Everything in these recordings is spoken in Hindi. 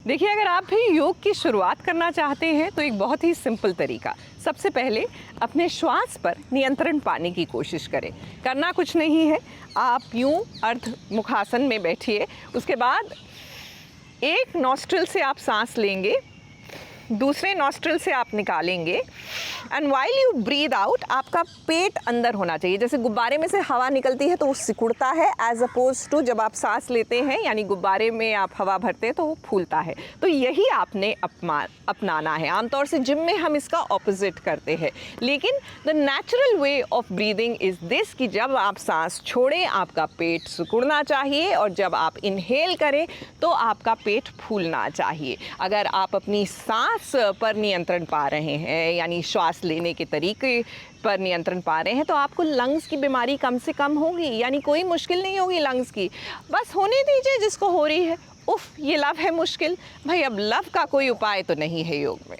देखिए, अगर आप भी योग की शुरुआत करना चाहते हैं तो एक बहुत ही सिंपल तरीका। सबसे पहले अपने श्वास पर नियंत्रण पाने की कोशिश करें। करना कुछ नहीं है, आप यूं अर्ध मुखासन में बैठिए। उसके बाद एक नॉस्ट्रिल से आप सांस लेंगे, दूसरे नॉस्ट्रिल से आप निकालेंगे and while you breathe out आपका पेट अंदर होना चाहिए। जैसे गुब्बारे में से हवा निकलती है तो वो सिकुड़ता है, एज अपोज टू जब आप सांस लेते हैं यानी गुब्बारे में आप हवा भरते हैं तो वो फूलता है। तो यही आपने अपनाना है। आमतौर से जिम में हम इसका ऑपोजिट करते हैं, लेकिन the natural way of breathing is this कि जब आप सांस छोड़ें आपका पेट सिकुड़ना चाहिए और जब आप इनहेल करें तो आपका पेट फूलना चाहिए। अगर आप अपनी सांस पर नियंत्रण पा रहे हैं यानी श्वास लेने के तरीके पर नियंत्रण पा रहे हैं तो आपको लंग्स की बीमारी कम से कम होगी, यानी कोई मुश्किल नहीं होगी लंग्स की। बस होने दीजिए जिसको हो रही है। उफ, ये लव है मुश्किल। भाई, अब लव का कोई उपाय तो नहीं है योग में।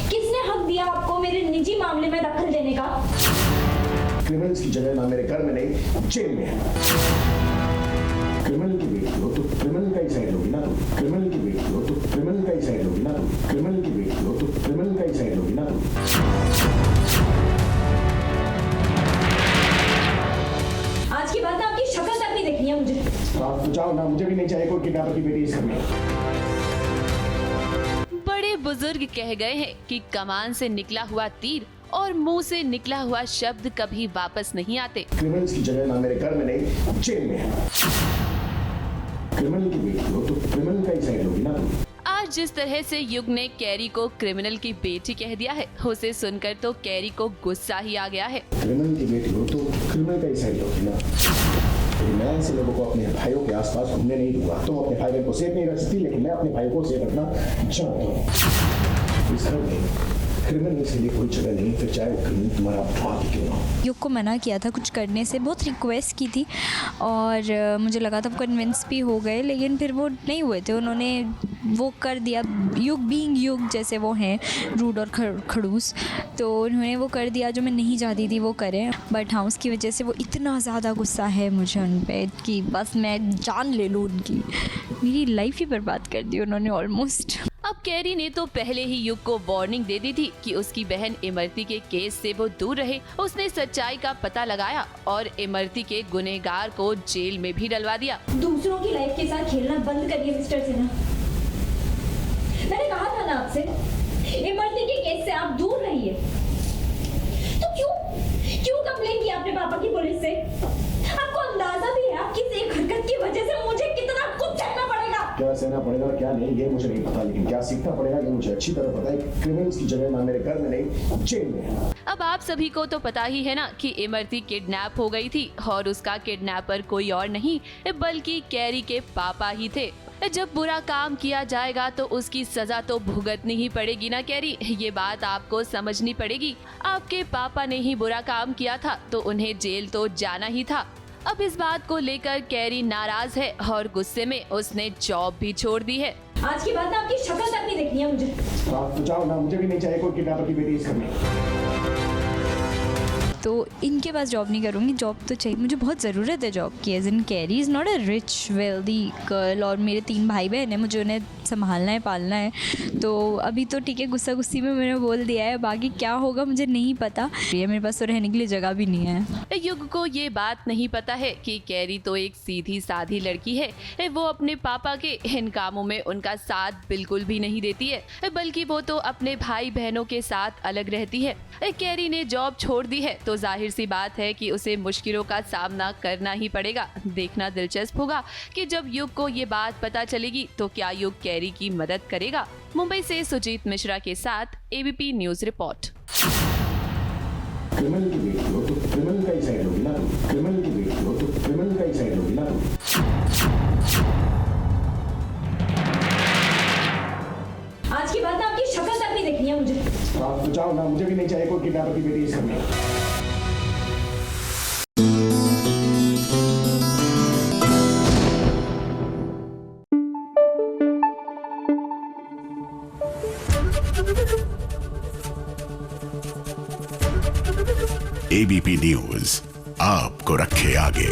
किसने हक दिया आपको मेरे निजी मामले में दखल देने का? क्रिमिनल्स की जगह ना मेरे घर में नहीं, जेल में है। क्रिमिनल की बेटी हो तो क्रिमिनल का ही साइड होगी ना तुम। क्रिमिनल की बेटी हो तो क्रिमिनल का ही साइड होगी ना तुम। क्रिमिनल की बेटी हो तो क्रिमिनल का ही साइड होगी ना तुम। आज की बात आपकी शक्ल तक नहीं देखनी है मुझे। आप तो जाओ ना, मुझे भी नहीं चाहिए कोई किडनैपर की बेटी इस घर में। बड़े बुजुर्ग कह गए हैं कि कमान से निकला हुआ तीर और मुंह से निकला हुआ शब्द कभी वापस नहीं आते। क्रिमिनल्स की जगह ना मेरे घर में नहीं, जेल में है। क्रिमिनल की बेटी हो तो क्रिमिनल का ही साइड होगी ना तुम। आज जिस तरह से युग ने कैरी को क्रिमिनल की बेटी कह दिया है, उसे सुनकर तो कैरी को गुस्सा ही आ गया है। क्रिमिनल की बेटी हो तो क्रिमिनल का ही साइड होगी ना। लेकिन मैं ऐसे लोगों को अपने भाइयों के आसपास घूमने नहीं दूंगा। तुम अपने भाई बहन को सेफ नहीं रख सकती, लेकिन मैं अपने भाइयों को सेफ रखना चाहता हूँ। इस घर में क्रिमिनल्स के लिए कोई जगह नहीं, फिर चाहे वो क्रिमिनल तुम्हारा भाई क्यों ना हो। युग को मना किया था कुछ करने से, बहुत रिक्वेस्ट की थी और मुझे लगा था कन्विंस भी हो गए, लेकिन फिर वो नहीं हुए थे। उन्होंने वो कर दिया। युग बीइंग युग जैसे वो हैं रूड और खड़ूस, तो उन्होंने वो कर दिया जो मैं नहीं चाहती थी वो करें। बट हाँ, उसकी वजह से वो इतना ज़्यादा गुस्सा है मुझे उन पर कि बस मैं जान ले लूँ उनकी। मेरी लाइफ ही बर्बाद कर दी उन्होंने ऑलमोस्ट। अब कैरी ने तो पहले ही युग को वार्निंग दे दी थी कि उसकी बहन इमरती के केस से वो दूर रहे। उसने सच्चाई का पता लगाया और इमरती के गुनहगार को जेल में भी डलवा दिया। दूसरों की लाइफ के साथ खेलना बंद करिए मिस्टर सिन्हा। मैंने कहा था ना आपसे, इमरती के केस से आप दूर रहिए। तो क्यों कंप्लेन किया आपने पापा की पुलिस से? आपको अंदाजा भी है आपकी इस एक हरकत की वजह से मुझे कितना कुछ सहना पड़ेगा। क्या सहना पड़ेगा क्या नहीं ये मुझे नहीं पता, लेकिन क्या सीखना पड़ेगा ये मुझे अच्छी तरह पता है। क्रिमिनल्स की जगह ना मेरे घर में नहीं, जेल में है। अब आप सभी को तो पता ही है ना कि इमरती किडनैप हो गई थी और उसका किडनैपर कोई और नहीं बल्कि कैरी के पापा ही थे। जब बुरा काम किया जाएगा तो उसकी सजा तो भुगतनी ही पड़ेगी ना कैरी, ये बात आपको समझनी पड़ेगी। आपके पापा ने ही बुरा काम किया था तो उन्हें जेल तो जाना ही था। अब इस बात को लेकर कैरी नाराज है और गुस्से में उसने जॉब भी छोड़ दी है। आज की बात आपकी शक्ल तक नहीं देखनी है मुझे। आप तो जाओ ना, मुझे भी नहीं चाहिए कोई किडनैपर की बेटी इस घर में। तो इनके पास जॉब नहीं करूँगी, जॉब तो चाहिए मुझे, बहुत ज़रूरत है जॉब की। As in Carrie is not a rich wealthy girl और मेरे 3 भाई बहन हैं, मुझे उन्हें संभालना है, पालना है। तो अभी तो ठीक है, गुस्सा गुस्सी में मैंने बोल दिया है, बाकी क्या होगा मुझे नहीं पता। ये मेरे पास तो रहने के लिए जगह भी नहीं है। युग को ये बात नहीं पता है कि कैरी तो एक सीधी साधी लड़की है। वो अपने पापा के इन कामों में उनका साथ बिल्कुल भी नहीं देती है, बल्कि वो तो अपने भाई बहनों के साथ अलग रहती है। कैरी ने जॉब छोड़ दी है तो जाहिर सी बात है कि उसे मुश्किलों का सामना करना ही पड़ेगा। देखना दिलचस्प होगा कि जब युग को ये बात पता चलेगी तो क्या युग कैरी की मदद करेगा। मुंबई से सुजीत मिश्रा के साथ एबीपी न्यूज रिपोर्ट। क्रिमिनल की बेटी हो तो क्रिमिनल का ही साइड होगी ना तुम। क्रिमिनल की बेटी हो तो क्रिमिनल का ही साइड होगी ना तुम। आज की बात आपकी शक्ल तक नहीं देखनी है मुझे। आप तो जाओ ना, मुझे भी नहीं चाहिए कोई किडनैपर की बेटी इस घर में। एबीपी न्यूज आपको रखे आगे।